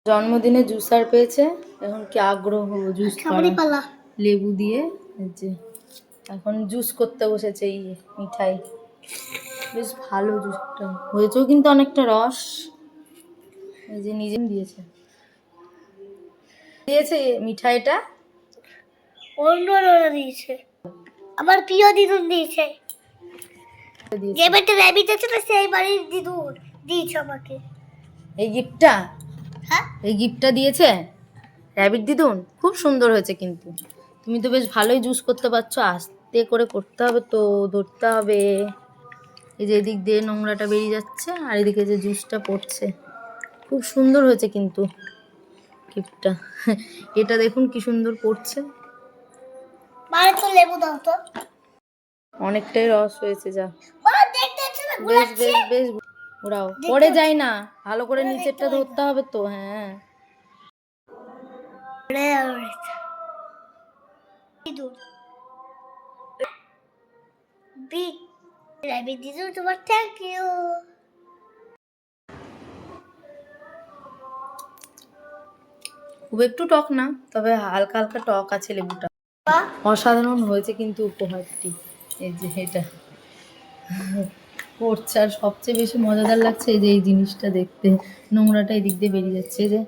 জন্মদিনে জুসার পেয়েছে, এখন কি আগ্রহ জুস করার। লেবু দিয়ে যে এখন জুস করতে বসেছে, এই মিঠাই বেশ ভালো জুসটা হয়েছেও কিন্তু অনেকটা রস। এই যে নিজে দিয়েছে দিয়েছে মিঠাইটা অন্যরা দিয়েছে, আমার প্রিয় দিদুন দিয়েছে। যে বাড়িতে র্যাবিট আছে না সেই বাড়ির দিদুন দিয়েছে আমাকে এই গিফটটা। হ্যাঁ, এই গিফটটা দিয়েছে র্যাবিট দিদুন। খুব সুন্দর হয়েছে কিন্তু, তুমি তো বেশ ভালোই জুস করতে পারছো। আস্তে করে করতে হবে তো, ধরতে হবে। এই যে এদিক দিয়ে নোংরাটা বেরিয়ে যাচ্ছে আর এদিকে যে জুসটা পড়ছে, খুব সুন্দর হয়েছে কিন্তু গিফটটা। এটা দেখুন কি সুন্দর পড়ছে। মানে তো লেবু দাও তো, অনেকটাই রস হয়েছে। যা মা দেখতে হচ্ছে না বেশ গুলাচ্ছে। বেশ বেশ ওরাও পড়ে যায় না, ভালো করে নিচেরটা ধরতে হবে তো। হ্যাঁ দিদুন বিগ র্যাবিট দিদুন, তোমার থ্যাংক ইউ। খুব একটু টক না, তবে হালকা হালকা টক আছে লেবুটা। অসাধারণ হয়েছে কিন্তু উপহারটি। এই যে এটা পড়ছে, আর সবচেয়ে বেশি মজাদার লাগছে এই যে এই জিনিসটা দেখতে, নোংরাটা এদিক দিয়ে বেরিয়ে যাচ্ছে। এই যে